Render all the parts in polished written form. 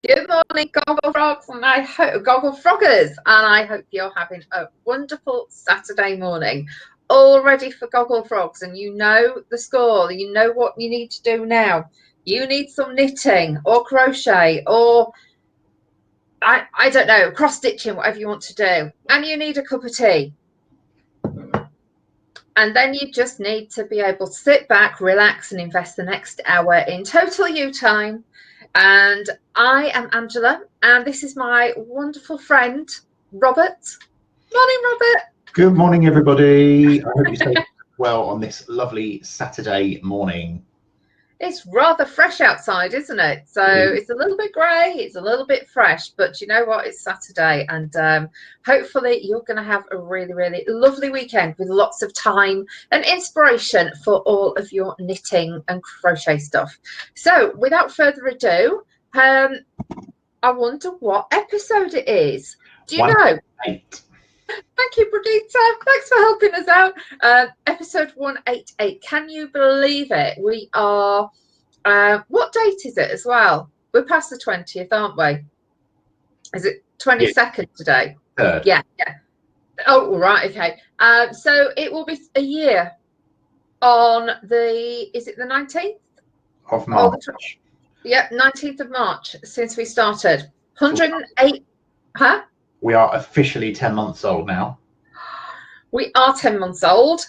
Good morning, Gogglefrogs, and Gogglefroggers, and I hope you're having a wonderful Saturday morning. All ready for Gogglefrogs, and you know the score. You know what you need to do now. You need some knitting or crochet or I don't know, cross stitching, whatever you want to do, and you need a cup of tea. And then you just need to be able to sit back, relax, and invest the next hour in total you time. And I am Angela, and this is my wonderful friend, Robert. Morning, Robert. Good morning, everybody. I hope you stay well on this lovely Saturday morning. It's rather fresh outside, isn't it? So it's a little bit grey, it's a little bit fresh, but you know what? It's Saturday, and hopefully you're going to have a really, really lovely weekend with lots of time and inspiration for all of your knitting and crochet stuff. So without further ado, I wonder what episode it is. Do you know? 188. Thank you, Pradita. Thanks for helping us out. Episode 188. Can you believe it? We are, what date is it as well? We're past the 20th, aren't we? Is it 22nd today? Third. Yeah. Oh, right, okay. So it will be a year on is it the 19th? Of March. Yeah, 19th of March since we started. 108, huh? We are officially 10 months old now. We are 10 months old.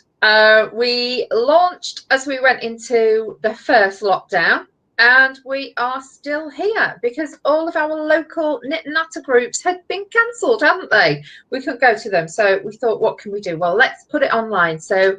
We launched as we went into the first lockdown, and we are still here because all of our local knit and natter groups had been cancelled, hadn't they? We couldn't go to them. So we thought, what can we do? Well, let's put it online. So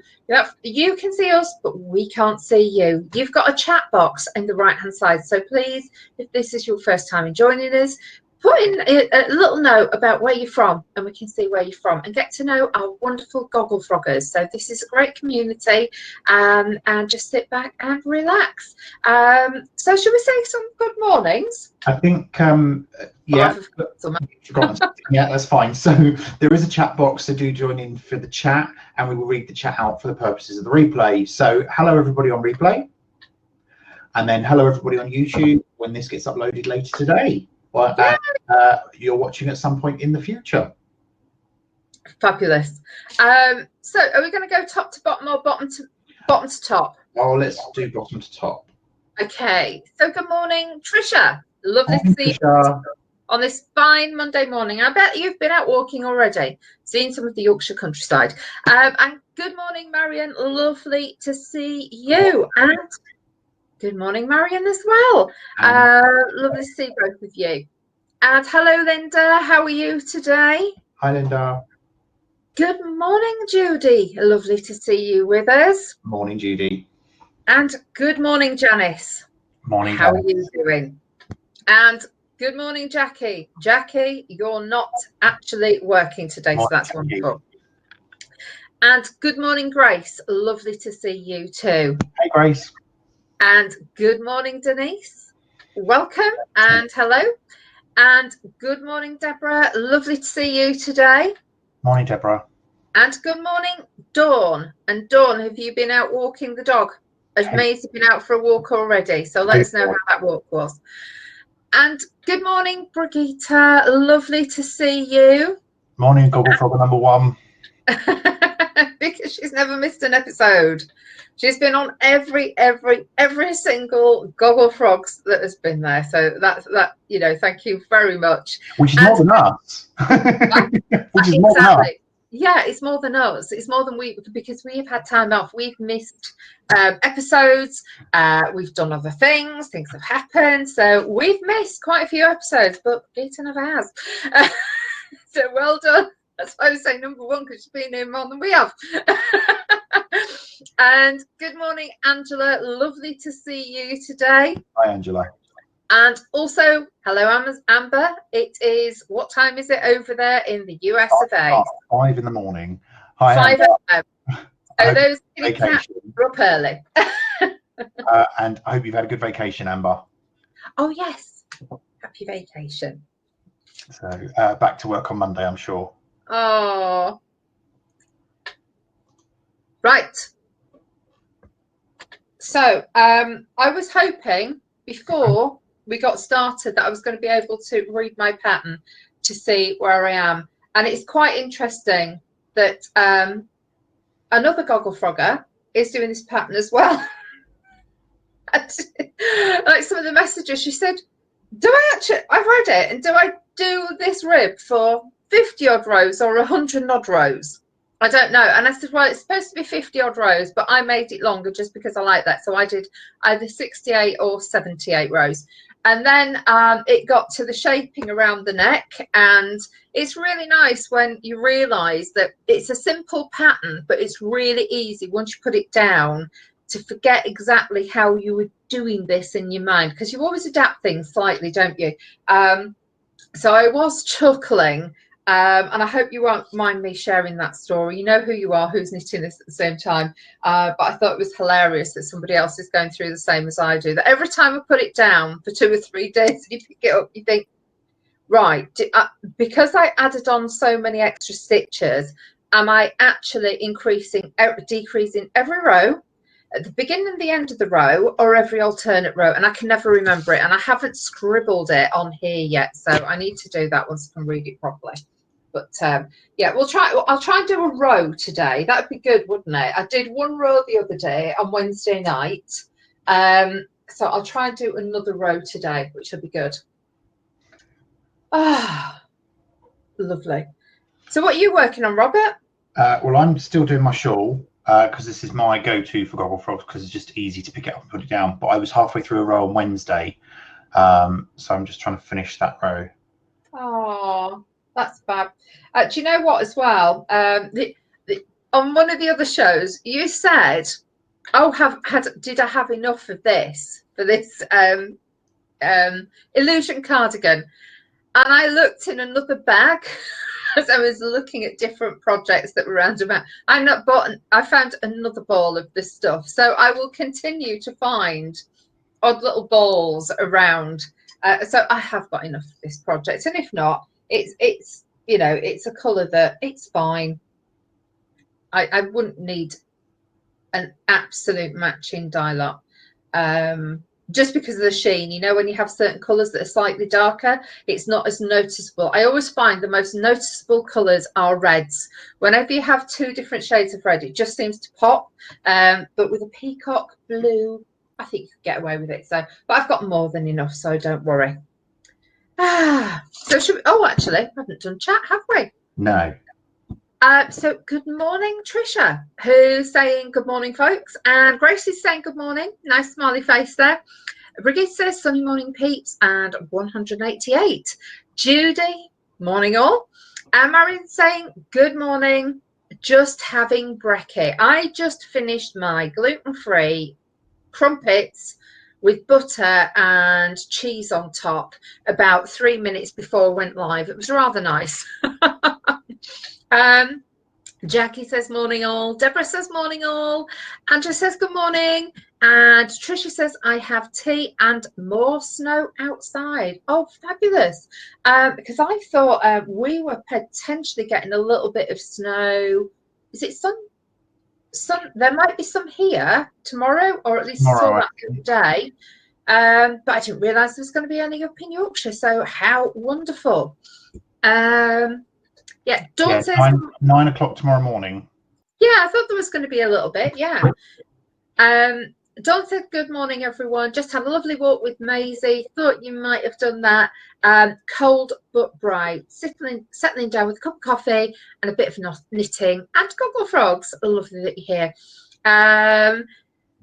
you can see us, but we can't see you. You've got a chat box in the right-hand side. So please, if this is your first time in joining us, put in a little note about where you're from, and we can see where you're from and get to know our wonderful Gogglefroggers. So this is a great community, and just sit back and relax. So should we say some good mornings? I think, yeah. Yeah, that's fine. So there is a chat box, so do join in for the chat, and we will read the chat out for the purposes of the replay. So hello, everybody on replay. And then hello, everybody on YouTube when this gets uploaded later today. Well, you're watching at some point in the future. Fabulous. So are we going to go top to bottom or bottom to top? Oh, let's do bottom to top. Okay. So good morning, Trisha. Lovely to see you on this fine Monday morning. I bet you've been out walking already, seeing some of the Yorkshire countryside. And good morning, Marion. Lovely to see you. And good morning, Marion, as well. Lovely to see both of you. And hello, Linda. How are you today? Hi, Linda. Good morning, Judy. Lovely to see you with us. Morning, Judy. And good morning, Janice. Morning, How Janice. are you doing? And good morning, Jackie. Jackie, you're not actually working today, so that's wonderful. And good morning, Grace. Lovely to see you too. Hey, Grace. And good morning, Denise. Welcome and hello. And good morning, Deborah. Lovely to see you today. Morning, Deborah. And good morning, Dawn. And Dawn, have you been out walking the dog? As May's been out for a walk already, so let us know how that walk was. And good morning, Brigitte. Lovely to see you. Morning, Gogglefrog number 1. Because she's never missed an episode. She's been on every single Gogglefrogs that has been there. So that thank you very much. Which is more than us. Which is more than us. Yeah, it's more than us. It's more than we, because we have had time off. We've missed episodes. We've done other things. Things have happened. So we've missed quite a few episodes, but Gita never has. So well done. That's why I say number 1, because she's been here more than we have. And good morning, Angela. Lovely to see you today. Hi, Angela. And also, hello, Amber. It is, what time is it over there in the US of A? 5 in the morning. Hi, 5 a.m. So those cats are up early. And I hope you've had a good vacation, Amber. Oh, yes. Happy vacation. So back to work on Monday, I'm sure. Oh. Right. So I was hoping before we got started that I was going to be able to read my pattern to see where I am. And it's quite interesting that another Gogglefrogger is doing this pattern as well. Like some of the messages, she said, I've read it, and do I do this rib for 50 odd rows or 100 odd rows? I don't know. And I said, well, it's supposed to be 50 odd rows, but I made it longer just because I like that. So I did either 68 or 78 rows. And then it got to the shaping around the neck. And it's really nice when you realize that it's a simple pattern, but it's really easy once you put it down to forget exactly how you were doing this in your mind, because you always adapt things slightly, don't you? So I was chuckling, and I hope you won't mind me sharing that story. You know who you are, who's knitting this at the same time. But I thought it was hilarious that somebody else is going through the same as I do. That every time I put it down for 2 or 3 days and you pick it up, you think, right, because I added on so many extra stitches, am I actually decreasing every row at the beginning and the end of the row, or every alternate row? And I can never remember it, and I haven't scribbled it on here yet, so I need to do that once I can read it properly. But yeah, I'll try and do a row today. That would be good, wouldn't it? I did 1 row the other day on Wednesday night, so I'll try and do another row today, which will be good. Ah, lovely. So what are you working on, Robert? Well, I'm still doing my shawl, because this is my go-to for Gogglefrogs, because it's just easy to pick it up and put it down. But I was halfway through a row on Wednesday, so I'm just trying to finish that row. Oh, that's fab. Do you know what as well? On one of the other shows, you said, "Oh, did I have enough of this for this illusion cardigan?" And I looked in another bag as I was looking at different projects that were around about. I found another ball of this stuff. So I will continue to find odd little balls around. So I have got enough of this project. And if not, it's you know, it's a colour that it's fine. I wouldn't need an absolute matching dye-lot. Just because of the sheen, you know, when you have certain colours that are slightly darker, it's not as noticeable. I always find the most noticeable colours are reds. Whenever you have 2 different shades of red, it just seems to pop. But with a peacock blue, I think you could get away with it. So, but I've got more than enough, so don't worry. So should we, oh, actually, I haven't done chat, have we? No. So good morning, Trisha, who's saying good morning, folks. And Grace is saying good morning. Nice smiley face there. Brigitte says sunny morning, peeps, and 188. Judy, morning all. And Marion's saying good morning. Just having brekkie. I just finished my gluten-free crumpets with butter and cheese on top about 3 minutes before I went live. It was rather nice. Jackie says morning all. Deborah says morning all. Andrew says good morning. And Tricia says I have tea and more snow outside. Oh, fabulous. Because I thought we were potentially getting a little bit of snow. Is it some? There might be some here tomorrow, or at least saw that the other day. But I didn't realise there was going to be any up in Yorkshire. So how wonderful. Yeah, Dawn says 9 o'clock tomorrow morning. Yeah, I thought there was going to be a little bit. Yeah. Dawn said good morning, everyone. Just had a lovely walk with Maisie. Thought you might have done that. Cold but bright. Settling down with a cup of coffee and a bit of knitting. And Gogglefrogs. Lovely that you're here.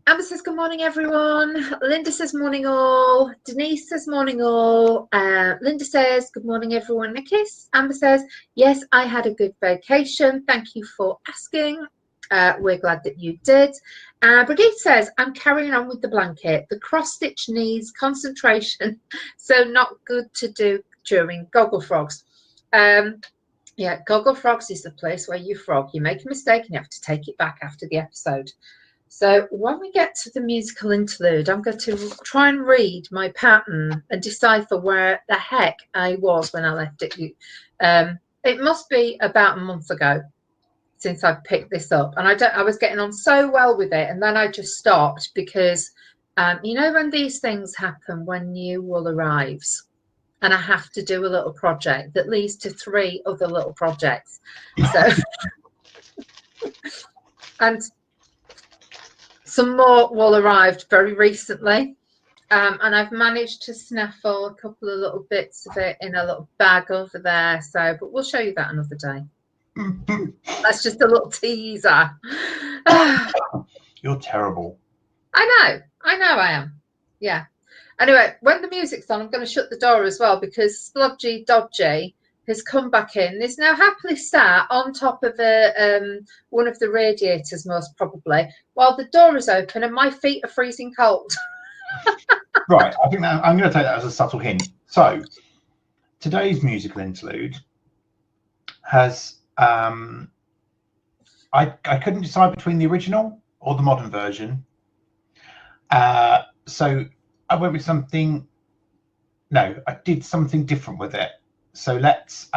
Amber says good morning, everyone. Linda says morning all. Denise says morning all. Linda says good morning, everyone. A kiss. Amber says yes, I had a good vacation. Thank you for asking. We're glad that you did. Brigitte says I'm carrying on with the blanket. The cross stitch needs concentration, so not good to do during Gogglefrogs. Yeah, Gogglefrogs is the place where you frog. You make a mistake and you have to take it back after the episode. So when we get to the musical interlude, I'm going to try and read my pattern and decipher where the heck I was when I left it. It must be about a month ago since I picked this up, and I was getting on so well with it, and then I just stopped because You know when these things happen, when new wool arrives, and I have to do a little project that leads to 3 other little projects. So, and some more wool arrived very recently. And I've managed to snaffle a couple of little bits of it in a little bag over there. So, but we'll show you that another day. That's just a little teaser. You're terrible. I know I am. Yeah. Anyway, when the music's on, I'm going to shut the door as well, because Splodgy Dodgy has come back in. He's now happily sat on top of one of the radiators, most probably, while the door is open and my feet are freezing cold. Right, I think that I'm going to take that as a subtle hint. So, today's musical interlude has I couldn't decide between the original or the modern version. So I went with something. No, I did something different with it. So let's,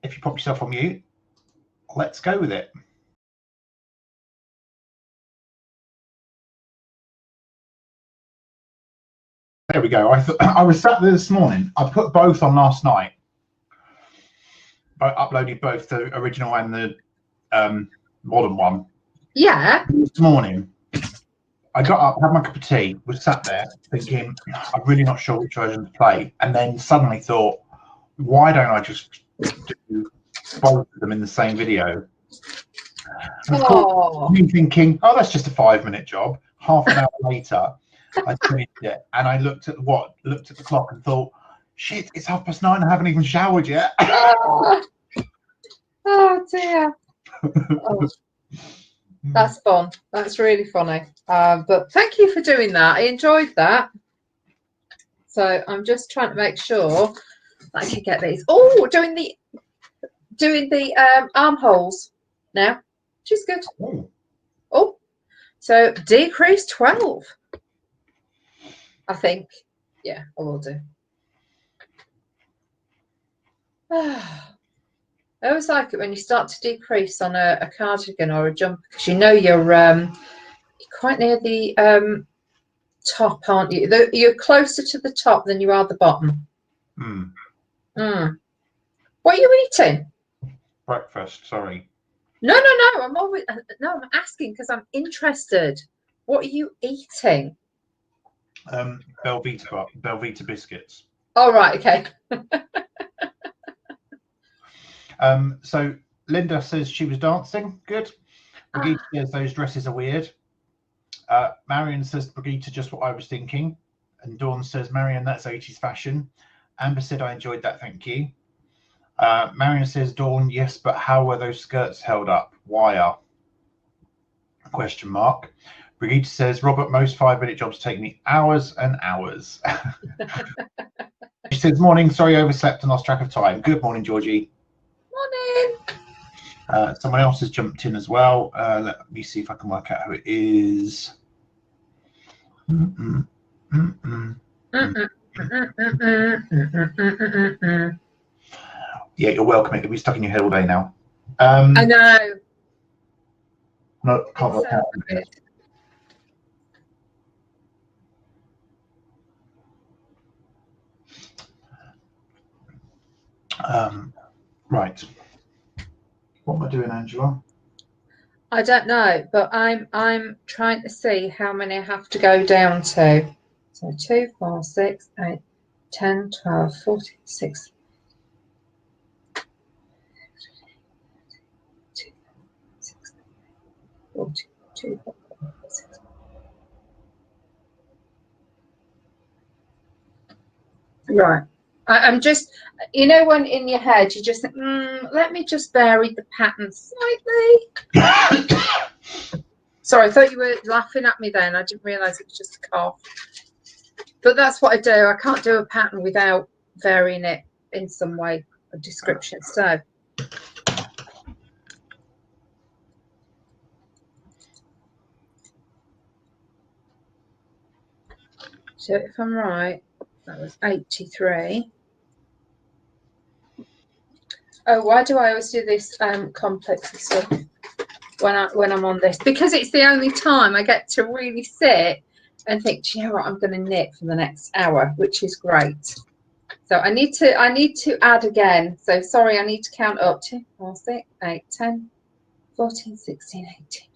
if you pop yourself on mute, let's go with it. There we go. I was sat there this morning. I put both on last night. I uploaded both the original and the modern one. Yeah. This morning, I got up, had my cup of tea, was sat there thinking, I'm really not sure which version to play. And then suddenly thought, why don't I just do both of them in the same video? And of course, me thinking, oh, that's just a 5-minute job. Half an hour later, I finished it. And I looked at the clock and thought, shit, it's 9:30. I haven't even showered yet. Oh dear. Oh. That's fun. That's really funny. But thank you for doing that. I enjoyed that. So I'm just trying to make sure that I can get these. Oh, doing the armholes now, which is good. Ooh. Oh, so decrease 12. I think. Yeah, I will do. I always like it when you start to decrease on a cardigan or a jumper, because you know you're quite near the top, aren't you? You're closer to the top than you are the bottom. What are you eating? Breakfast, sorry. No. I'm asking because I'm interested. What are you eating? Belvita biscuits. Oh, right, okay. So Linda says she was dancing. Good. Brigitte says those dresses are weird. Marion says, Brigitte, just what I was thinking. And Dawn says, Marion, that's 80s fashion. Amber said, I enjoyed that, thank you. Marion says, Dawn, yes, but how were those skirts held up? Wire? Question mark. Brigitte says, Robert, most 5-minute jobs take me hours and hours. She says, morning, sorry, overslept and lost track of time. Good morning, Georgie. Morning. Someone else has jumped in as well. Let me see if I can work out who it is. Yeah, you're welcome. It'll be stuck in your head all day now. I know. No, can't work out. Right. What am I doing, Angela? I don't know, but I'm trying to see how many I have to go down to. So 2, 4, 6, 8, 10, 12, 14, 16. 42. Right. I'm just, you know, when in your head you just think, let me just vary the pattern slightly. Sorry, I thought you were laughing at me then. I didn't realise it was just a cough. But that's what I do. I can't do a pattern without varying it in some way, a description. So if I'm right, that was 83. Oh, why do I always do this complex stuff when I'm on this? Because it's the only time I get to really sit and think, do you know what, I'm going to knit for the next hour, which is great. So I need to add again. So sorry, I need to count up 2, 4, 6, 8, 10, 14, 16, 18.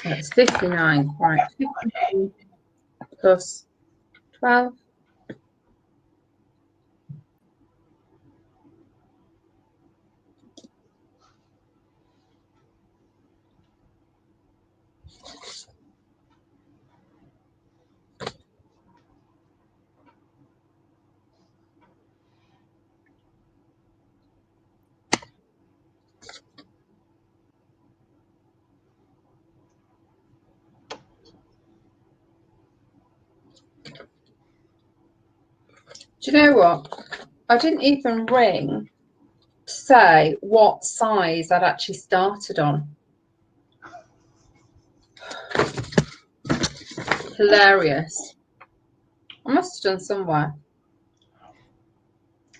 That's 59, right? 59 plus 12. Do you know what? I didn't even ring to say what size I'd actually started on. Hilarious. I must have done somewhere.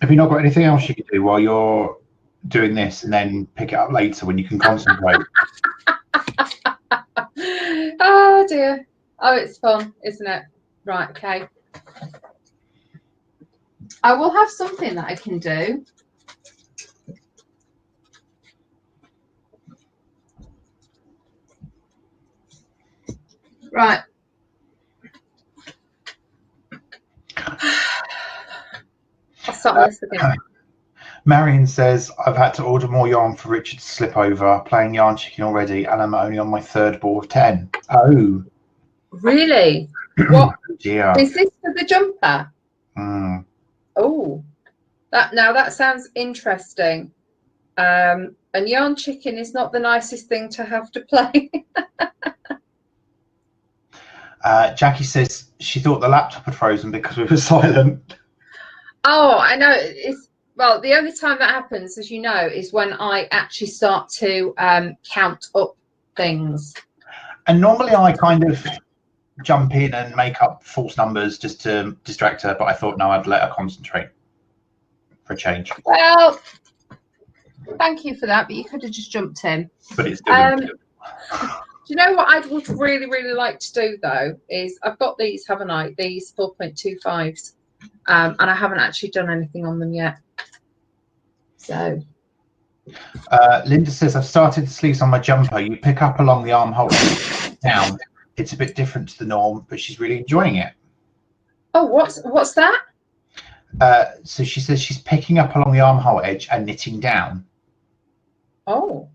Have you not got anything else you could do while you're doing this and then pick it up later when you can concentrate? Oh dear. Oh, it's fun, isn't it? Right, okay. I will have something that I can do. Right. I'll start on this again. Marion says, I've had to order more yarn for Richard to slip over, playing yarn chicken already, and I'm only on my 3rd ball of 10. Oh. Really? What? Yeah. Is this for the jumper? Mm. Oh, that sounds interesting. And yarn chicken is not the nicest thing to have to play. Jackie says she thought the laptop had frozen because we were silent. Oh, I know. Well, the only time that happens, as you know, is when I actually start to count up things. And normally I kind of jump in and make up false numbers just to distract her, but I thought, no, I'd let her concentrate for a change. Well, thank you for that, but you could have just jumped in. But it's still good. Do you know what I would really, really like to do, though, is I've got these, haven't I? These 4.25s, and I haven't actually done anything on them yet. So. Linda says, I've started the sleeves on my jumper. You pick up along the armhole down. It's a bit different to the norm, but she's really enjoying it. Oh, what's that? So she says she's picking up along the armhole edge and knitting down. Oh.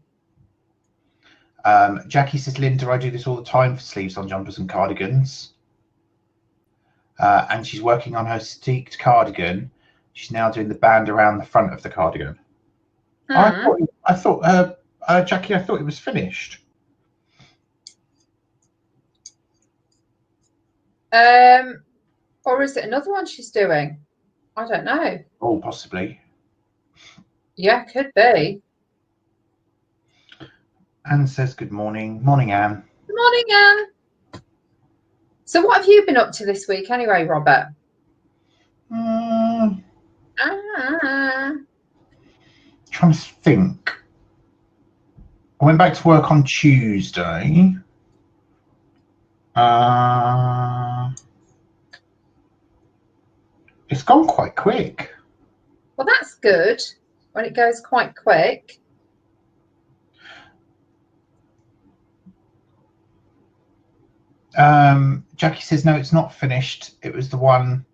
Jackie says, Linda, I do this all the time for sleeves on jumpers and cardigans. And she's working on her steeked cardigan. She's now doing the band around the front of the cardigan. I thought, Jackie, I thought it was finished. Or is it another one she's doing? I don't know. Oh, possibly. Yeah, could be. Anne says, good morning. Morning, Anne. Good morning, Anne. So what have you been up to this week anyway, Robert? Trying to think. I went back to work on Tuesday. It's gone quite quick. Well, that's good when it goes quite quick. Jackie says, no, it's not finished. It was the one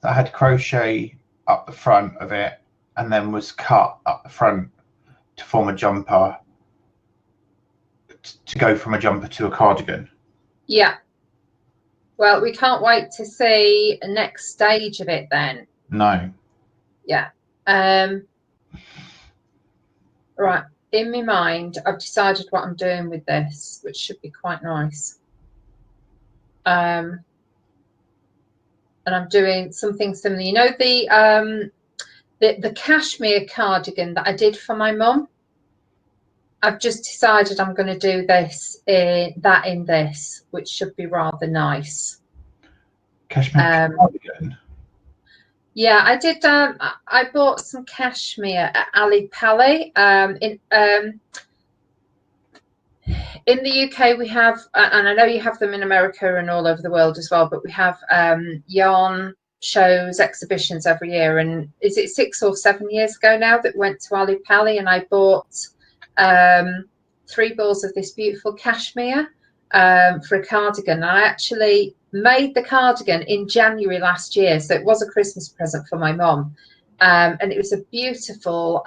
that had crochet up the front of it and then was cut up the front to form a jumper, to go from a jumper to a cardigan. Yeah. Well, we can't wait to see the next stage of it then. No. Yeah. Right. In my mind, I've decided what I'm doing with this, which should be quite nice. And I'm doing something similar. You know, the cashmere cardigan that I did for my mum? I've just decided I'm going to do this in this, which should be rather nice. Cashmere cardigan? Yeah, I did. I bought some cashmere at Ali Pali. In the UK, we have, and I know you have them in America and all over the world as well, but we have yarn shows, exhibitions every year. And is it 6 or 7 years ago now that we went to Ali Pali, and I bought 3 balls of this beautiful cashmere for a cardigan. And I actually made the cardigan in January last year, so it was a Christmas present for my mum. And it was a beautiful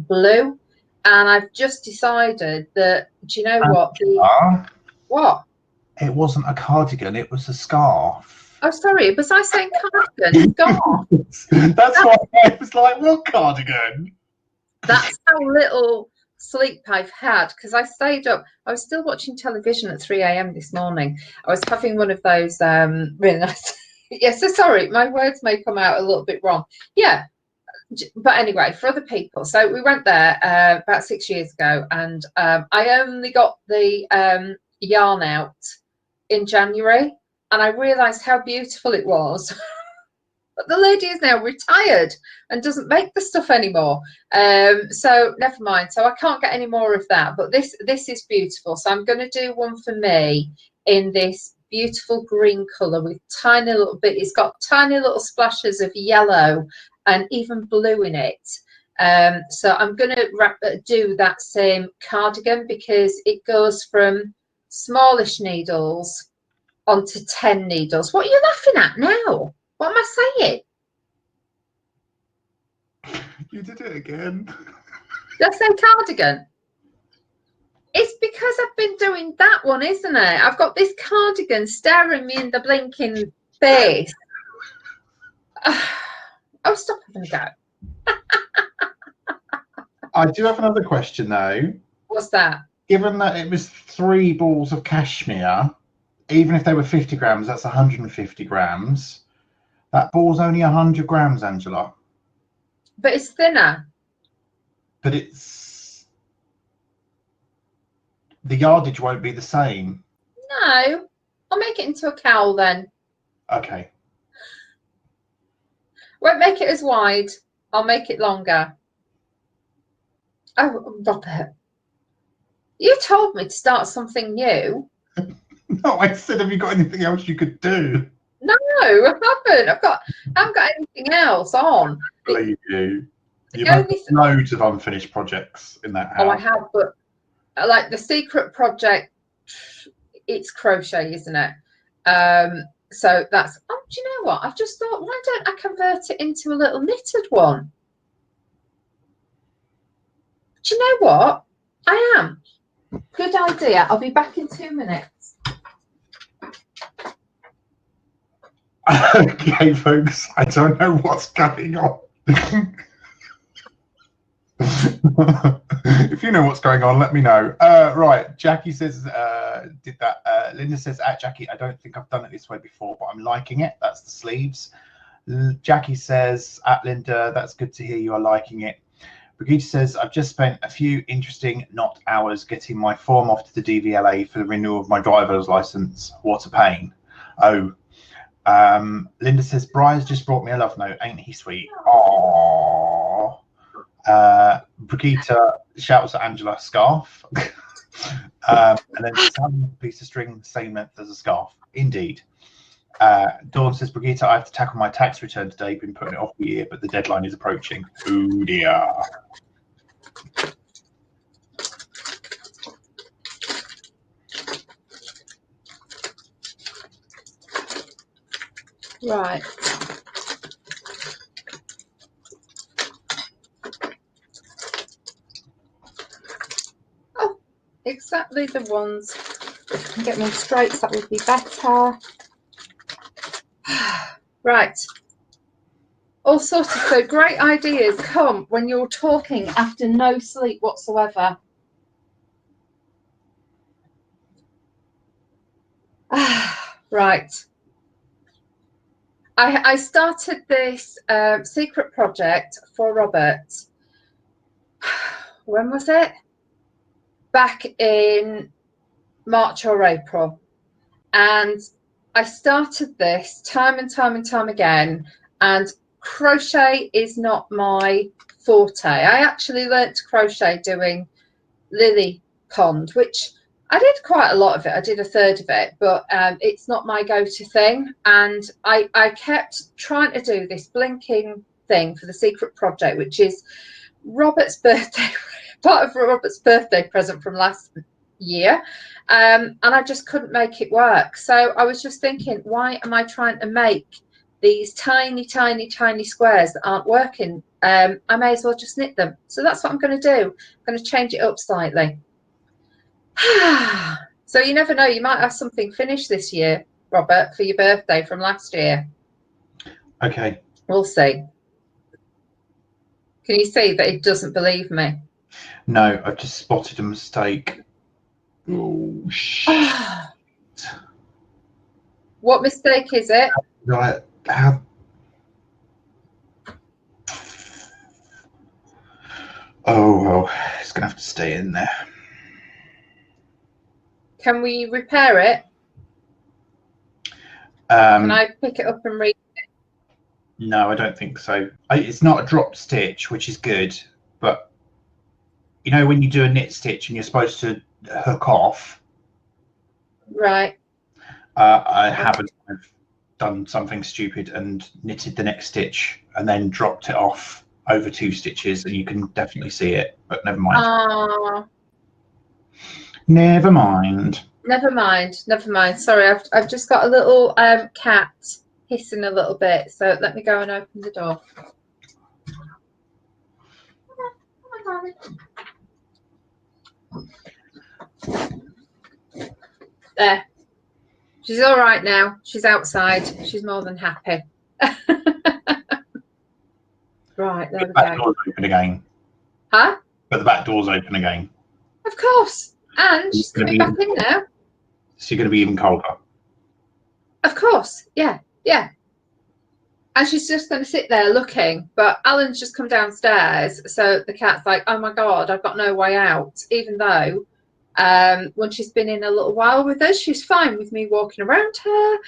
blue. And I've just decided that, do you know what? What? It wasn't a cardigan, it was a scarf. Oh, sorry, was I saying cardigan? Scarf. That's why I was like, what cardigan? That's how little sleep I've had, because I stayed up. I was still watching television at 3 a.m. this morning. I was having one of those really nice. Yeah, so sorry, my words may come out a little bit wrong. Yeah, but anyway, for other people. So we went there about 6 years ago, and I only got the yarn out in January, and I realised how beautiful it was. But the lady is now retired and doesn't make the stuff anymore. So never mind. So I can't get any more of that. But this is beautiful. So I'm going to do one for me in this beautiful green colour with tiny little bit. It's got tiny little splashes of yellow and even blue in it. So I'm going to do that same cardigan, because it goes from smallish needles onto 10 needles. What are you laughing at now? What am I saying? You did it again. Did I say cardigan? It's because I've been doing that one, isn't it? I've got this cardigan staring me in the blinking face. Oh, stop having a go. I do have another question though. What's that? Given that it was 3 balls of cashmere, even if they were 50 grams, that's 150 grams. That ball's only 100 grams, Angela. But it's thinner. But it's... the yardage won't be the same. No. I'll make it into a cowl then. Okay. Won't make it as wide. I'll make it longer. Oh, Robert. You told me to start something new. No, I said, have you got anything else you could do? No, I haven't. I haven't got anything else on. I believe you. You've had loads of unfinished projects in that house. Oh, I have, but like the secret project, it's crochet, isn't it? So that's, oh, do you know what? I've just thought, why don't I convert it into a little knitted one? Do you know what? I am. Good idea. I'll be back in 2 minutes. Okay, folks, I don't know what's going on. If you know what's going on, let me know. Right, Jackie says, did that. Linda says, at Jackie, I don't think I've done it this way before, but I'm liking it. That's the sleeves. Jackie says, at Linda, that's good to hear you are liking it. Brigitte says, I've just spent a few interesting not hours getting my form off to the DVLA for the renewal of my driver's license. What a pain. Oh. Linda says, Brian's just brought me a love note. Ain't he sweet? Aww. Brigitte shouts at Angela, scarf. And then some piece of string, same length as a scarf. Indeed. Dawn says, Brigitte, I have to tackle my tax return today. Been putting it off for a year, but the deadline is approaching. Oh dear. Right. Oh, exactly the ones. If I can get them straight, that would be better. Right. All sorts of so great ideas come when you're talking after no sleep whatsoever. Right. I started this secret project for Robert. When was it? Back in March or April. And I started this time and time and time again. And crochet is not my forte. I actually learnt to crochet doing lily pond, which I did quite a lot of it. I did a third of it, but it's not my go-to thing. And I kept trying to do this blinking thing for the secret project, which is Robert's birthday, part of Robert's birthday present from last year. And I just couldn't make it work. So I was just thinking, why am I trying to make these tiny, tiny, tiny squares that aren't working? I may as well just knit them. So that's what I'm going to do. I'm going to change it up slightly. So you never know, you might have something finished this year, Robert, for your birthday from last year. Okay. We'll see. Can you see that it doesn't believe me? No, I've just spotted a mistake. Oh, shit. What mistake is it? Right. Oh, well, it's going to have to stay in there. Can we repair it? Can I pick it up and read it? No, I don't think so. It's not a drop stitch, which is good, but you know when you do a knit stitch and you're supposed to hook off? Right. I haven't. I've done something stupid and knitted the next stitch and then dropped it off over 2 stitches, and you can definitely see it, but never mind. Never mind. Never mind. Never mind. Sorry, I've just got a little cat hissing a little bit, so let me go and open the door. There. She's all right now. She's outside. She's more than happy. Right, there we go. The back door's open again. Huh? But the back door's open again. Of course. And she's coming back in now. So you're going to be even colder. Of course. Yeah. Yeah. And she's just going to sit there looking. But Alan's just come downstairs. So the cat's like, oh my God, I've got no way out. Even though when she's been in a little while with us, she's fine with me walking around her.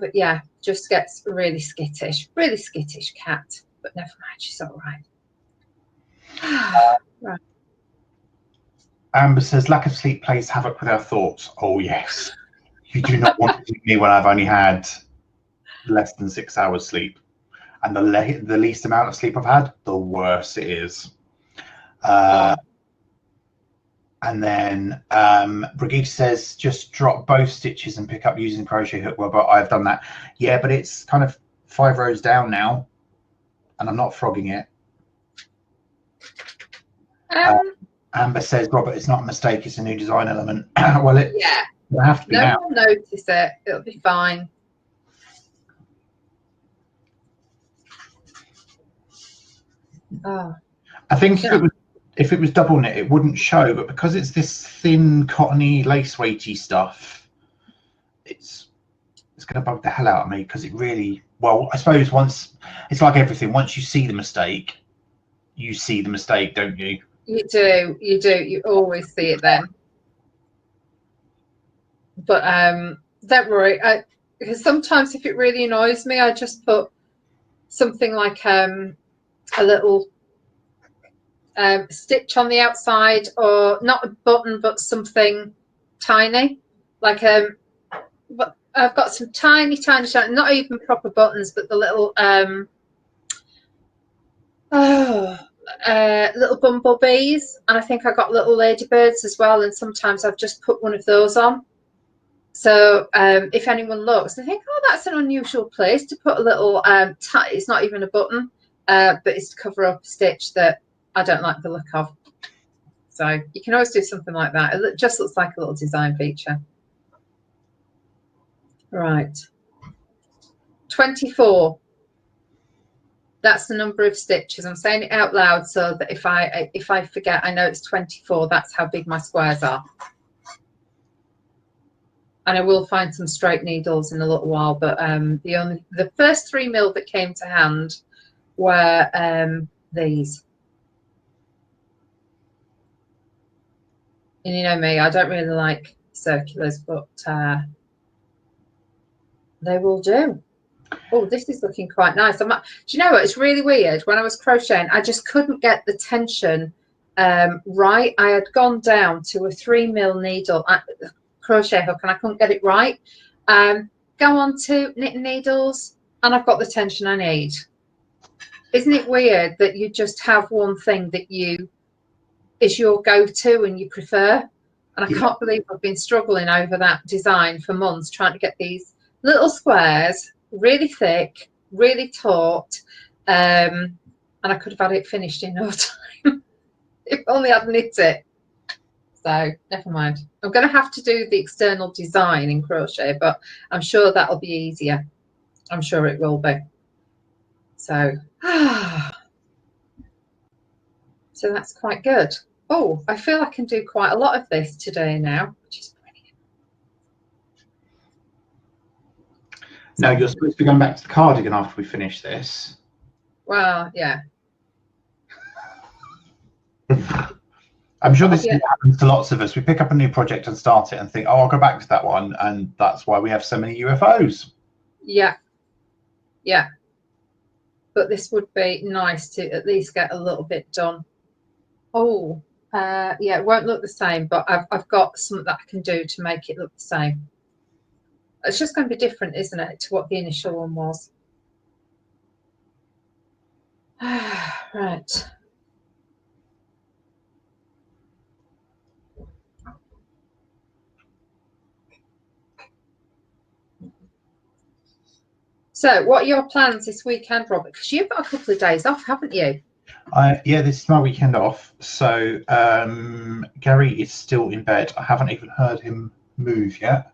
But yeah, just gets really skittish cat. But never mind, she's all right. Right. Amber says, lack of sleep plays havoc with our thoughts. Oh, yes. You do not want to keep me when I've only had less than 6 hours sleep. And the least amount of sleep I've had, the worse it is. And then Brigitte says, just drop both stitches and pick up using crochet hook. Well, but I've done that. Yeah, but it's kind of 5 rows down now, and I'm not frogging it. Amber says, Robert, it's not a mistake, it's a new design element. Well, it'll have to be now. No one will notice it. It'll be fine. Oh. I think if it was double knit, it wouldn't show, but because it's this thin, cottony, lace weighty stuff, it's going to bug the hell out of me, because it really, well, I suppose once, it's like everything, once you see the mistake, don't you? You do. You always see it then. But don't worry, because sometimes if it really annoys me, I just put something like a little stitch on the outside, or not a button, but something tiny, like but I've got some tiny, not even proper buttons, but the little little bumblebees, and I think I got little ladybirds as well, and sometimes I've just put one of those on. So if anyone looks, they think, oh, that's an unusual place to put a little it's not even a button, but it's to cover up a stitch that I don't like the look of. So you can always do something like that. It just looks like a little design feature. Right. 24. That's the number of stitches. I'm saying it out loud so that if I forget, I know it's 24. That's how big my squares are. And I will find some straight needles in a little while, but the first 3 mil that came to hand were these. And you know me, I don't really like circulars, but they will do. Oh, this is looking quite nice. Do you know what? It's really weird. When I was crocheting, I just couldn't get the tension right. I had gone down to a 3mm needle crochet hook, and I couldn't get it right. Go on to knitting needles, and I've got the tension I need. Isn't it weird that you just have one thing that is your go-to and you prefer? And I can't believe I've been struggling over that design for months, trying to get these little squares really thick, really taut, and I could have had it finished in no time if only I'd knit it. So never mind. I'm going to have to do the external design in crochet, but I'm sure that'll be easier. I'm sure it will be. So so that's quite good. Oh, I feel I can do quite a lot of this today now, which is brilliant. No, you're supposed to be going back to the cardigan after we finish this. Well, yeah. I'm sure this happens to lots of us. We pick up a new project and start it and think, oh, I'll go back to that one. And that's why we have so many UFOs. Yeah. Yeah. But this would be nice to at least get a little bit done. Oh, yeah, it won't look the same, but I've got something that I can do to make it look the same. It's just going to be different, isn't it, to what the initial one was. Right. So what are your plans this weekend, Robert? Because you've got a couple of days off, haven't you? Yeah, this is my weekend off. So Gary is still in bed. I haven't even heard him move yet.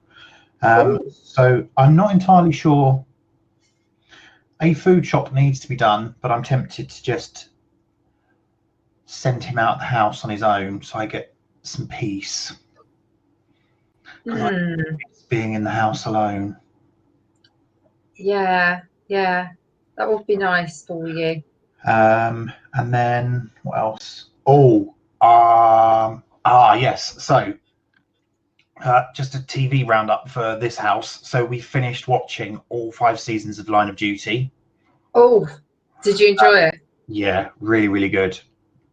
So I'm not entirely sure. A food shop needs to be done, but I'm tempted to just send him out the house on his own so I get some peace. Being in the house alone. Yeah, that would be nice for you. And then what else? Yes. So just a TV roundup for this house. So we finished watching all 5 seasons of Line of Duty. Oh, did you enjoy it? Yeah, really, really good.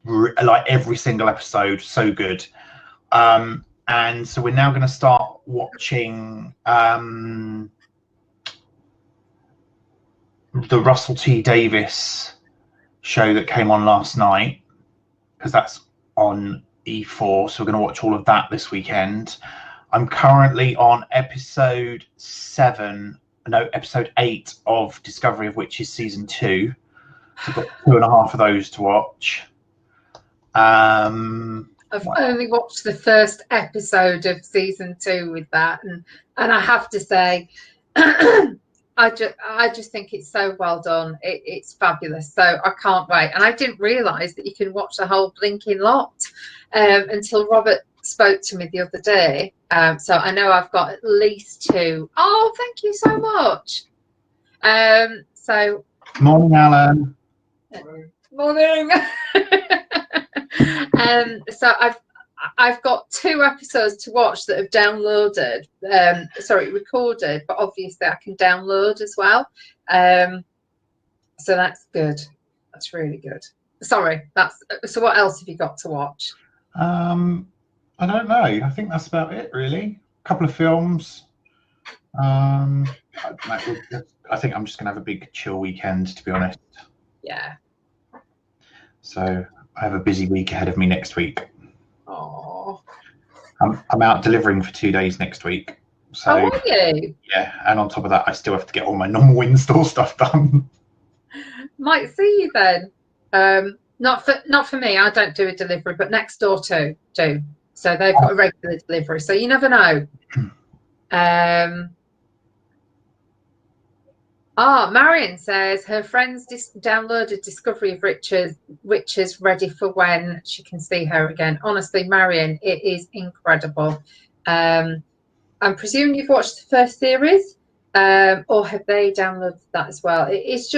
Like every single episode, so good. And so we're now going to start watching the Russell T Davies show that came on last night, because that's on E4. So we're going to watch all of that this weekend. I'm currently on episode 8 of Discovery of Witches season 2. So I've got 2.5 of those to watch. I've only watched the first episode of season 2 with that, and I have to say, I just think it's so well done. It's fabulous. So I can't wait. And I didn't realise that you can watch the whole blinking lot until Robert spoke to me the other day. So I know I've got at least 2. Oh, thank you so much. So morning, Alan. Morning. So I've got 2 episodes to watch that have downloaded, recorded, but obviously I can download as well. So that's good. That's really good. Sorry, so what else have you got to watch? I don't know. I think that's about it, really. A couple of films. I think I'm just gonna have a big chill weekend, to be honest. Yeah. So I have a busy week ahead of me next week. Oh. I'm out delivering for 2 days next week. So, how are you? Yeah, and on top of that, I still have to get all my normal install stuff done. Might see you then. Not for me. I don't do a delivery, but next door do. So they've got a regular delivery. So you never know. Marion says her friends downloaded Discovery of Witches ready for when she can see her again. Honestly, Marion, it is incredible. I'm presuming you've watched the first series, or have they downloaded that as well? It's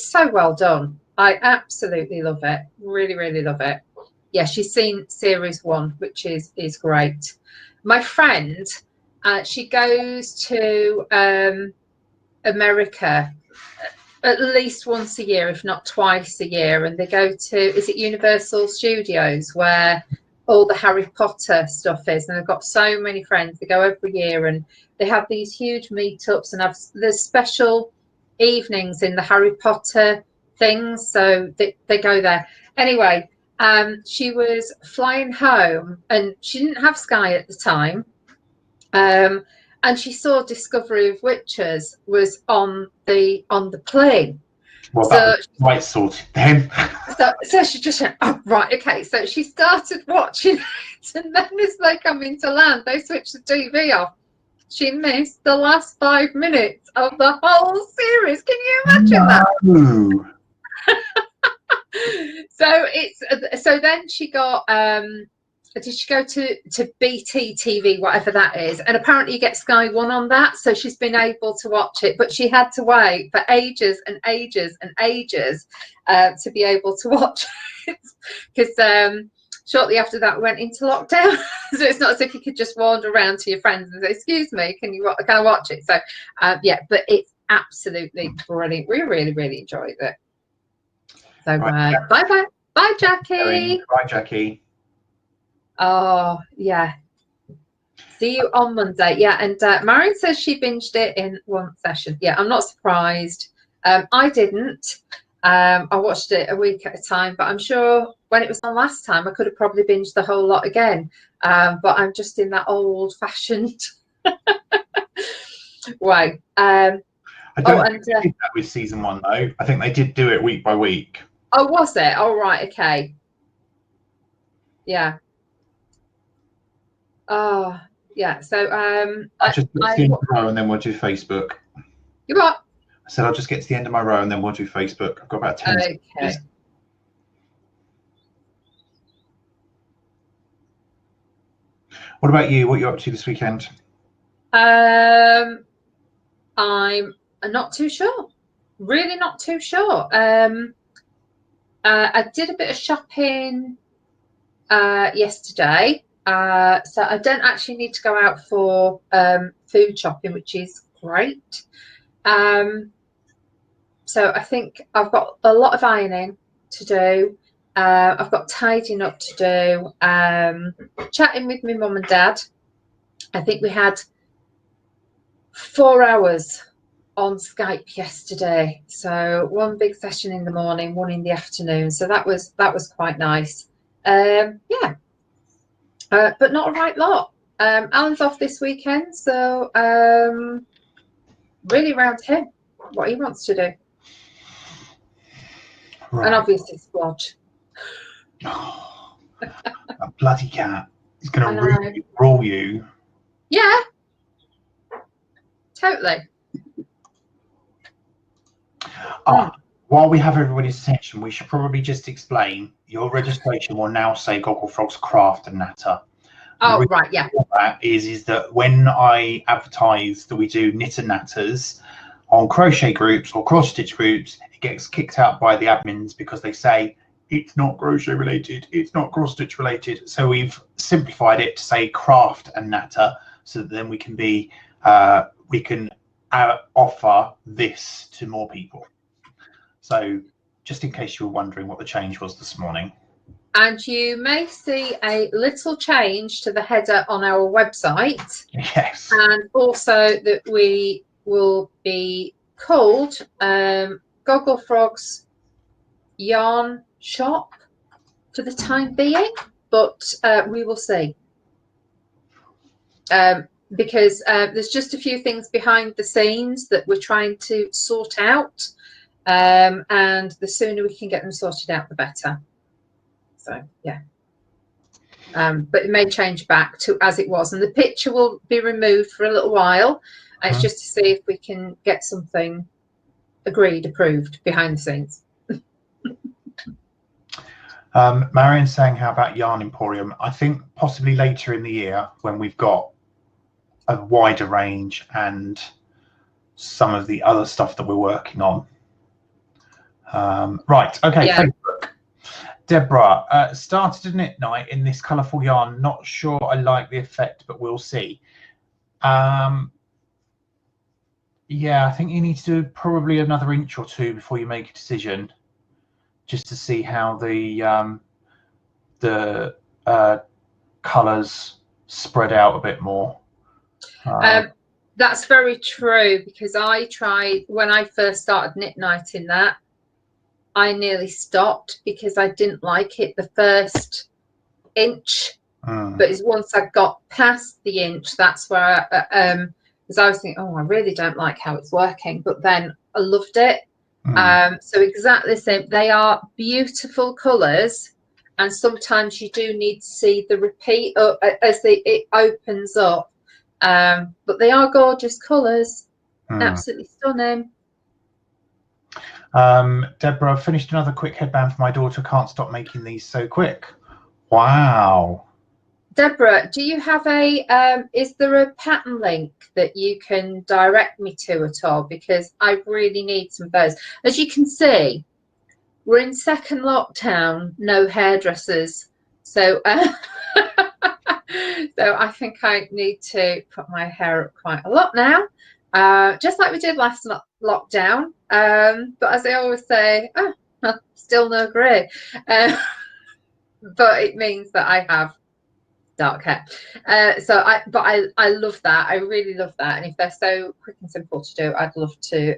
so well done. I absolutely love it. Really, really love it. Yeah, she's seen series 1, which is great. My friend, she goes to America at least once a year, if not twice a year, and they go to, is it Universal Studios, where all the Harry Potter stuff is, and they've got so many friends. They go every year, and they have these huge meetups, and there's special evenings in the Harry Potter things, so they go there. Anyway, she was flying home, and she didn't have Sky at the time, and she saw Discovery of Witches was on the plane. Well, that was right sorted then. So she just went, oh, right, okay. So she started watching it, and then as they come into land, they switch the TV off. She missed the last 5 minutes of the whole series. Can you imagine that? So then she got did she go to BT TV, whatever that is, and apparently you get Sky One on that, so she's been able to watch it, but she had to wait for ages and ages and ages to be able to watch it, because shortly after that we went into lockdown. So it's not as if you could just wander around to your friends and say, excuse me, can I watch it? So yeah, but it's absolutely brilliant. We really enjoyed it. So right. Bye Jackie. Bye Jackie. Oh yeah, see you on Monday. Yeah, and Marion says she binged it in one session. Yeah, I'm not surprised. I didn't. I watched it a week at a time, but I'm sure when it was on last time I could have probably binged the whole lot again, but I'm just in that old-fashioned way. I don't think they did that with season 1 though. I think they did do it week by week. Oh, was it? Oh, right, okay. Yeah. Oh, yeah. So I'll just get to the end of the row and then we'll do Facebook. You what? I said I'll just get to the end of my row and then we'll do Facebook. I've got about 10 okay. seconds. What about you? What are you up to this weekend? I'm not too sure. Really not too sure. I did a bit of shopping yesterday. So I don't actually need to go out for food shopping, which is great. So I think I've got a lot of ironing to do. I've got tidying up to do. Chatting with my mum and dad. I think we had 4 hours on Skype yesterday. So one big session in the morning, one in the afternoon. So that was quite nice. Yeah. But not a right lot. Alan's off this weekend, so really around him, what he wants to do. Right. And obviously splodge. Oh, a bloody cat. He's going to roll you. Yeah. Totally. While we have everybody's attention, we should probably just explain your registration will now say Gogglefrogs Craft and Natter. Oh, right, yeah. That is that when I advertise that we do knit and natters on crochet groups or cross stitch groups, it gets kicked out by the admins because they say it's not crochet related, it's not cross stitch related. So we've simplified it to say craft and natter, so that then we can be we can offer this to more people. So just in case you were wondering what the change was this morning. And you may see a little change to the header on our website. Yes. And also that we will be called Gogglefrogs Yarn Shop for the time being, but we will see. Because there's just a few things behind the scenes that we're trying to sort out. And the sooner we can get them sorted out, the better. So yeah, but it may change back to as it was, and the picture will be removed for a little while. And it's just to see if we can get something agreed, approved behind the scenes. Marion's saying, how about Yarn Emporium? I think possibly later in the year when we've got a wider range and some of the other stuff that we're working on. Right, okay, yeah. Facebook. Deborah, started a knit night in this colourful yarn. Not sure I like the effect, but we'll see. Yeah, I think you need to do probably another inch or two before you make a decision, just to see how the colours spread out a bit more. That's very true, because I tried when I first started knit nighting that. I nearly stopped because I didn't like it the first inch, but it's once I got past the inch, that's where because I was thinking, oh, I really don't like how it's working, but then I loved it. So exactly the same. They are beautiful colours, and sometimes you do need to see the repeat as it opens up. But they are gorgeous colours, absolutely stunning. Deborah, I've finished another quick headband for my daughter. Can't stop making these so quick. Wow. Deborah, do you have is there a pattern link that you can direct me to at all? Because I really need some of those. As you can see, we're in second lockdown, no hairdressers. So, so I think I need to put my hair up quite a lot now, just like we did last lockdown. But as I always say, still no grey. But it means that I have dark hair. I love that. I really love that. And if they're so quick and simple to do, I'd love to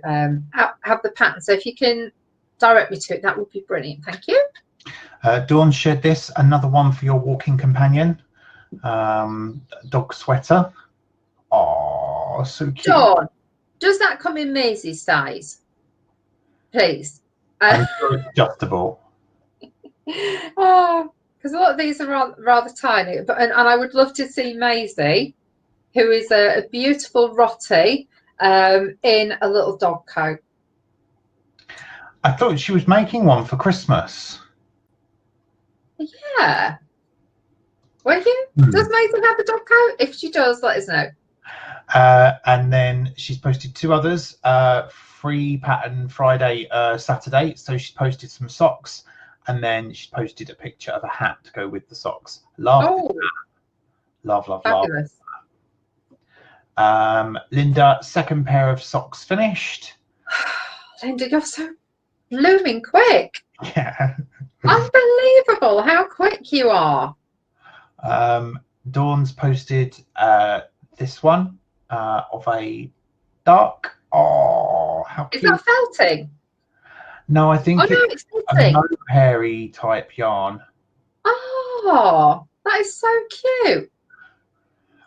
have the pattern. So if you can direct me to it, that would be brilliant. Thank you. Dawn shared this, another one for your walking companion. Dog sweater. Oh, so cute. Dawn, does that come in Maisie's size? Please. I'm sure it's adjustable. Oh, because a lot of these are rather tiny, and I would love to see Maisie, who is a beautiful Rottie, in a little dog coat. I thought she was making one for Christmas. Yeah. Will you? Does Maisie have a dog coat? If she does, let us know. And then she's posted two others. Free pattern Friday, Saturday. So she's posted some socks, and then she posted a picture of a hat to go with the socks. Love, love, love, fabulous. love. Linda, second pair of socks finished. Linda, you're so blooming quick. Yeah. Unbelievable how quick you are. Dawn's posted this one of a duck. Oh, how cute. Is that felting? No, I think it's a mohair-y type yarn. Oh, that is so cute.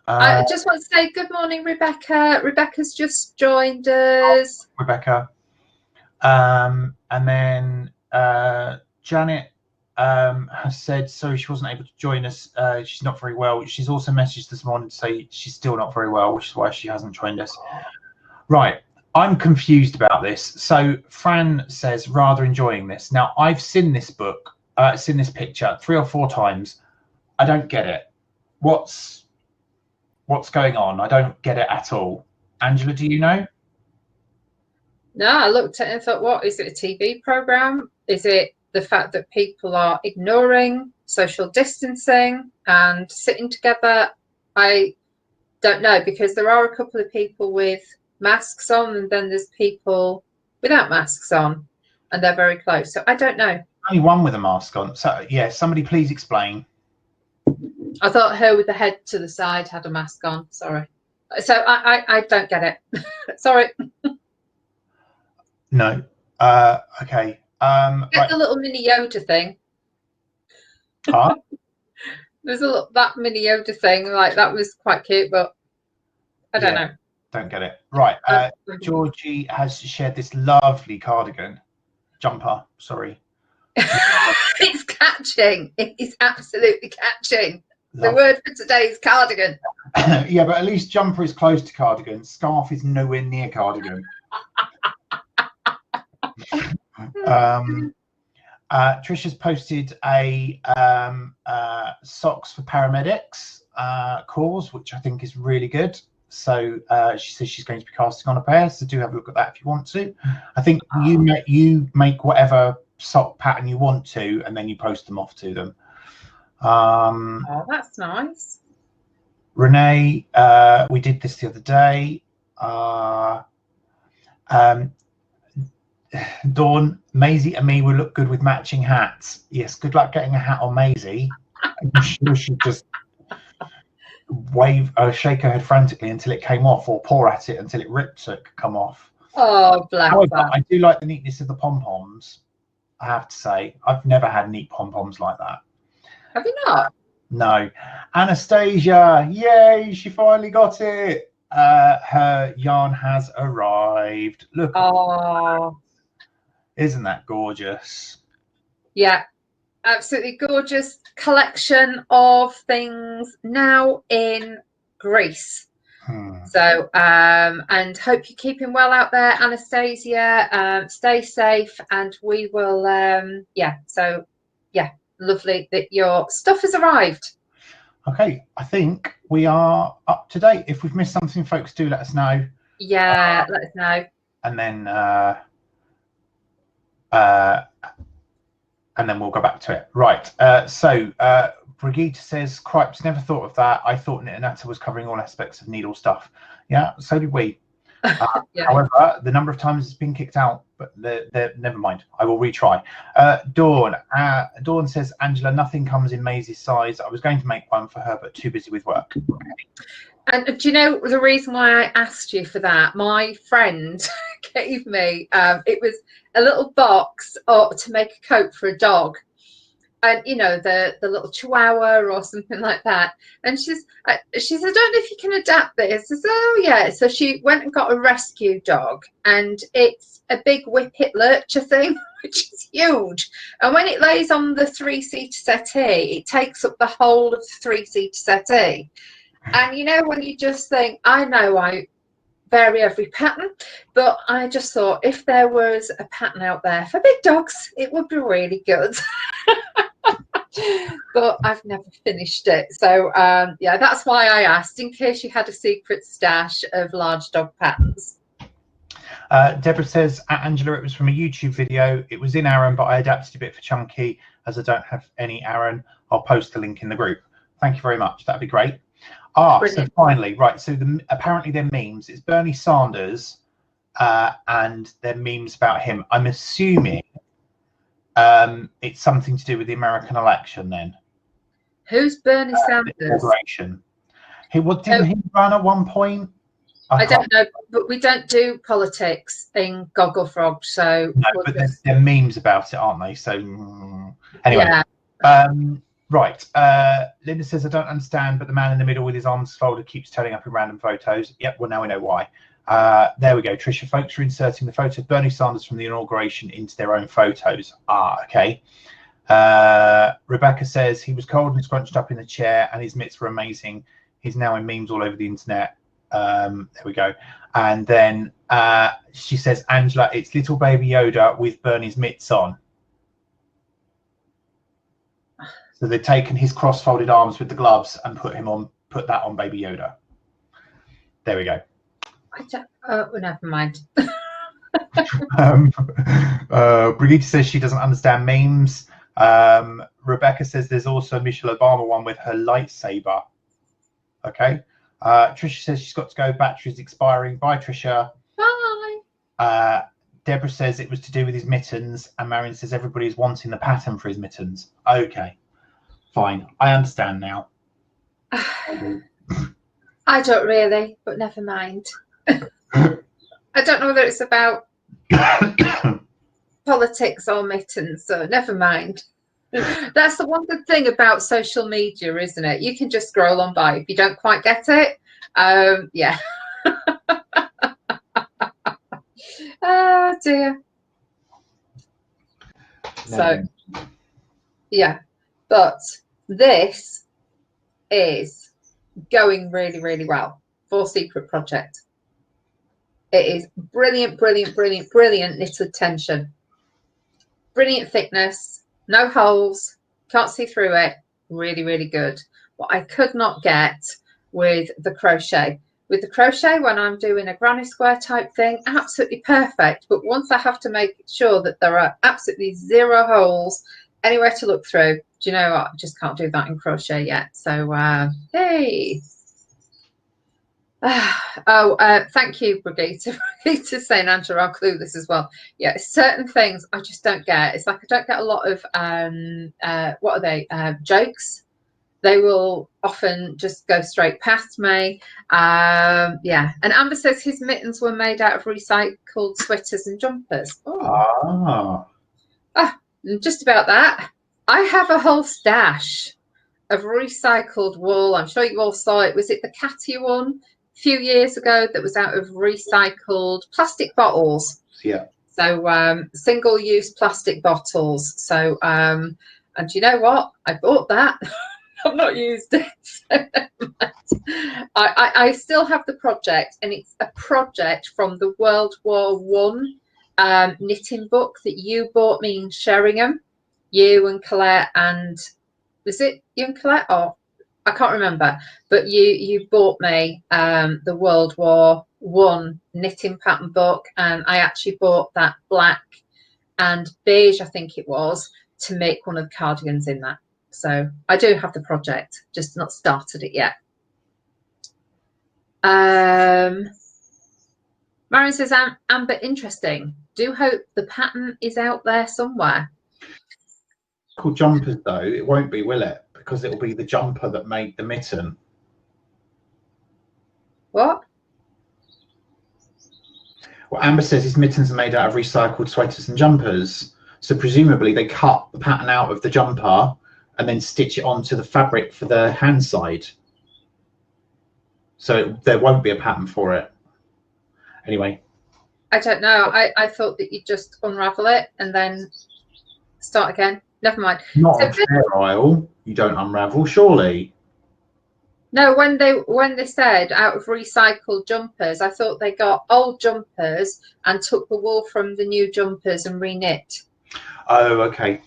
I just want to say good morning, Rebecca. Rebecca's just joined us. Rebecca. And then Janet has said sorry she wasn't able to join us. She's not very well. She's also messaged this morning to say she's still not very well, which is why she hasn't joined us. Right, I'm confused about this. So Fran says rather enjoying this. Now I've seen this book, seen this picture 3 or 4 times. I don't get it. What's going on? I don't get it at all. Angela, do you know? No, I looked at it and thought, what is it, a TV program? Is it the fact that people are ignoring social distancing and sitting together? I don't know, because there are a couple of people with masks on, and then there's people without masks on, and they're very close. So I don't know. Only one with a mask on. So yeah, somebody please explain. I thought her with the head to the side had a mask on. Sorry. So I don't get it. Sorry. No. Okay. Get the little mini Yoda thing. Huh? There's that mini Yoda thing, like that was quite cute, but I don't know. Don't get it. Right. Georgie has shared this lovely cardigan. Jumper, sorry. It's catching. It is absolutely catching. The word for today is cardigan. Yeah, but at least jumper is close to cardigan. Scarf is nowhere near cardigan. Trisha's posted a socks for paramedics cause, which I think is really good. So she says she's going to be casting on a pair, so do have a look at that if you want to. I think you make whatever sock pattern you want to, and then you post them off to them. Oh, that's nice. Renee, we did this the other day. Dawn, Maisie and me will look good with matching hats. Yes, good luck getting a hat on Maisie. I'm sure she'd just shake her head frantically until it came off, or paw at it until it ripped so it could come off. Oh, bless However, her. I do like the neatness of the pom-poms. I have to say, I've never had neat pom-poms like that. Have you not? No. Anastasia, yay, she finally got it. Her yarn has arrived. Look. Oh. Isn't that gorgeous? Yeah, absolutely gorgeous collection of things now in Greece. So and hope you're keeping well out there, Anastasia. Stay safe, and we will lovely that your stuff has arrived. Okay, I think we are up to date. If we've missed something, folks, do let us know. Yeah, let us know. And then we'll go back to it. Right. So Brigitte says, "Cripes, never thought of that. I thought Knit and Natter was covering all aspects of needle stuff." Yeah, so did we. Yeah. However, the number of times it's been kicked out, but never mind. I will retry. Dawn says, "Angela, nothing comes in Maisie's size. I was going to make one for her, but too busy with work." And do you know the reason why I asked you for that? My friend gave me it was a little box to make a coat for a dog, and you know the little Chihuahua or something like that. And she said, "I don't know if you can adapt this." I said, "Oh yeah." So she went and got a rescue dog, and it's a big whippet lurcher thing, which is huge. And when it lays on the 3-seater settee, it takes up the whole of the 3-seater settee. And you know, when you just think, I know I vary every pattern, but I just thought if there was a pattern out there for big dogs, it would be really good. But I've never finished it. So yeah, that's why I asked, in case you had a secret stash of large dog patterns. Deborah says, "Angela, it was from a YouTube video. It was in Aran, but I adapted a bit for Chunky, as I don't have any Aran. I'll post the link in the group." Thank you very much. That'd be great. Brilliant. So finally, right, so apparently they're memes. It's Bernie Sanders and they're memes about him. I'm assuming it's something to do with the American election then. Who's Bernie Sanders? Didn't he run at one point? I don't know, but we don't do politics in Gogglefrogs, so no, but they're memes about it, aren't they? So anyway. Yeah. Right. Linda says, "I don't understand, but the man in the middle with his arms folded keeps turning up in random photos." Yep, well, now we know why. There we go. Trisha, folks are inserting the photo of Bernie Sanders from the inauguration into their own photos. Okay. Rebecca says, "He was cold and scrunched up in the chair and his mitts were amazing. He's now in memes all over the internet." There we go. And then she says, "Angela, it's little baby Yoda with Bernie's mitts on." So they've taken his cross-folded arms with the gloves and put that on Baby Yoda. There we go. Never mind. Brigitte says she doesn't understand memes. Rebecca says there's also a Michelle Obama one with her lightsaber. Okay. Trisha says she's got to go. Battery's expiring. Bye, Trisha. Bye. Deborah says it was to do with his mittens, and Marion says everybody's wanting the pattern for his mittens. Okay. Fine, I understand now. I don't really, but never mind. I don't know whether it's about politics or mittens, so never mind. That's the one good thing about social media, isn't it? You can just scroll on by if you don't quite get it. Yeah. Oh dear. So yeah, but this is going really, really well for Secret Project. It is brilliant, brilliant, brilliant, brilliant knitted tension. Brilliant thickness, no holes, can't see through it. Really, really good. What I could not get with the crochet. With the crochet, when I'm doing a granny square type thing, absolutely perfect. But once I have to make sure that there are absolutely zero holes anywhere to look through, do you know what? I just can't do that in crochet yet. So, hey. Thank you, Brigitte. Brigitte saying, Angela, I'll clue this as well. Yeah, certain things I just don't get. It's like I don't get a lot of what are they? Jokes. They will often just go straight past me. Yeah. And Amber says his mittens were made out of recycled sweaters and jumpers. Oh. Just about that. I have a whole stash of recycled wool. I'm sure you all saw it. Was it the Catty one a few years ago that was out of recycled plastic bottles? Yeah. So single-use plastic bottles. So and you know what? I bought that. I've not used it. I still have the project, and it's a project from the World War One knitting book that you bought me in Sheringham. You and Colette, and was it you and Colette? Or I can't remember. But you bought me the World War One knitting pattern book, and I actually bought that black and beige, I think it was, to make one of the cardigans in that. So I do have the project, just not started it yet. Marion says, Amber, interesting. Do hope the pattern is out there somewhere. Called jumpers though, it won't be, will it? Because it'll be the jumper that made the mitten. What? Well, Amber says his mittens are made out of recycled sweaters and jumpers. So presumably they cut the pattern out of the jumper and then stitch it onto the fabric for the hand side. So there won't be a pattern for it. Anyway. I don't know. I thought that you'd just unravel it and then start again. Never mind. Not a fair aisle. You don't unravel, surely. No, when they said out of recycled jumpers, I thought they got old jumpers and took the wool from the new jumpers and reknit. Oh, okay.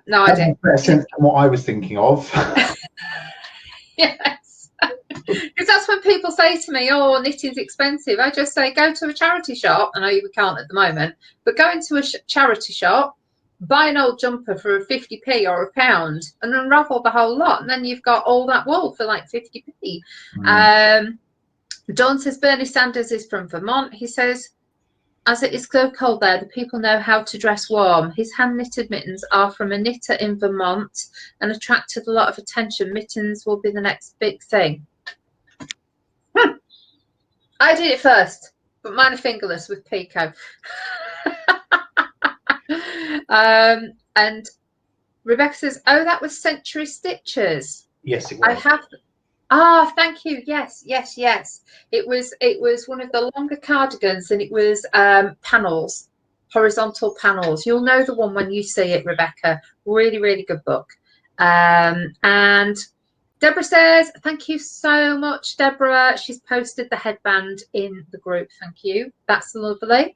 No, I didn't. Better sense than what I was thinking of. Yes, because that's when people say to me, "Oh, knitting's expensive." I just say, "Go to a charity shop." I know we can't at the moment, but go into a charity shop, buy an old jumper for a 50p or £1, and unravel the whole lot, and then you've got all that wool for like 50p. Dawn says Bernie Sanders is from Vermont. He says, as it is so cold there, the people know how to dress warm. His hand-knitted mittens are from a knitter in Vermont and attracted a lot of attention. Mittens will be the next big thing. I did it first, but mine are fingerless with Pico. And Rebecca says, oh, that was Century Stitches. Yes, it was. I have. Ah, thank you. Yes. It was one of the longer cardigans, and it was panels, horizontal panels. You'll know the one when you see it, Rebecca. Really, really good book. And Deborah says, thank you so much, Deborah. She's posted the headband in the group. Thank you. That's lovely.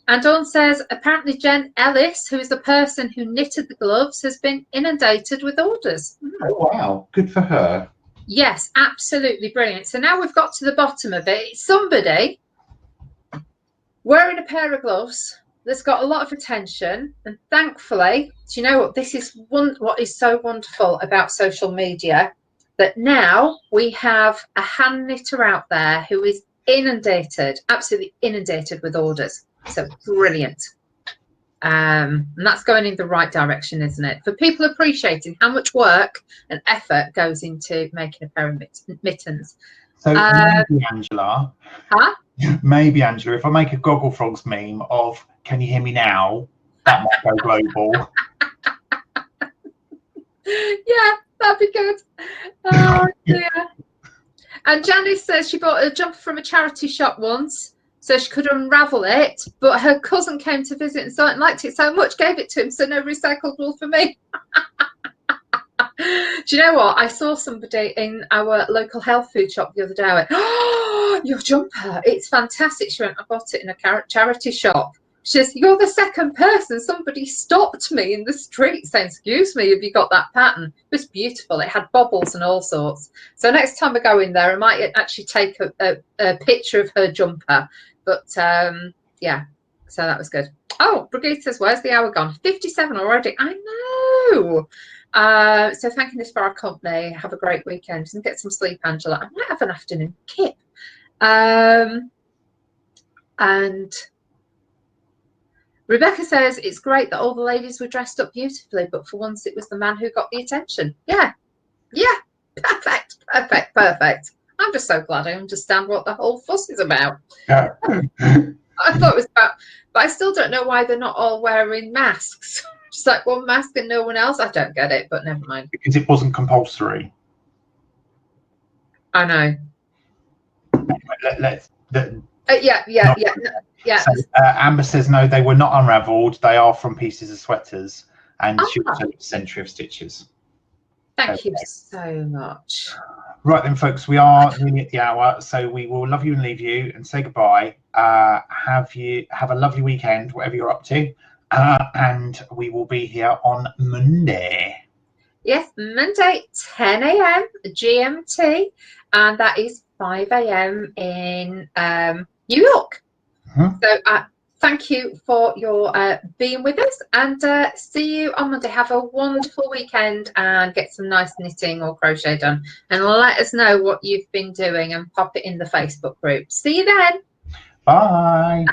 And Dawn says, apparently Jen Ellis, who is the person who knitted the gloves, has been inundated with orders. Oh, wow. Good for her. Yes, absolutely brilliant. So now we've got to the bottom of it. It's somebody wearing a pair of gloves that's got a lot of attention. And thankfully, do you know what? This is what is so wonderful about social media, that now we have a hand knitter out there who is inundated, absolutely inundated with orders. So brilliant. And that's going in the right direction, isn't it? For people appreciating how much work and effort goes into making a pair of mittens. So maybe, Angela. Huh? Maybe, Angela, if I make a Gogglefrogs meme of "Can you hear me now?" that might go global. Yeah, that'd be good. Oh dear. And Janice says she bought a jumper from a charity shop once, so she could unravel it, but her cousin came to visit and saw it and liked it so much, gave it to him, so no recycled wool for me. Do you know what? I saw somebody in our local health food shop the other day. I went, oh, your jumper, it's fantastic. She went, I bought it in a charity shop. She says, you're the second person. Somebody stopped me in the street saying, excuse me, have you got that pattern? It was beautiful. It had bobbles and all sorts. So next time I go in there, I might actually take a picture of her jumper. But yeah, so that was good. Oh, Brigitte says, where's the hour gone? 57 already. I know. So thanking us for our company. Have a great weekend and get some sleep, Angela. I might have an afternoon kip. And Rebecca says it's great that all the ladies were dressed up beautifully, but for once it was the man who got the attention. Yeah, perfect. I'm just so glad I understand what the whole fuss is about. Yeah. I thought it was about, but I still don't know why they're not all wearing masks. Just like one mask and no one else. I don't get it, but never mind. Because it wasn't compulsory. I know. Yeah. So, Amber says no, they were not unravelled. They are from pieces of sweaters, and she also did a century of stitches. Thank you so much. Right then, folks, we are nearly at the hour, so we will love you and leave you and say goodbye. Have a lovely weekend, whatever you're up to, and we will be here on Monday. Yes, Monday, 10 a.m. GMT, and that is 5 a.m. in New York. So thank you for your being with us, and see you on Monday. Have a wonderful weekend and get some nice knitting or crochet done, and let us know what you've been doing and pop it in the Facebook group. See you then. Bye.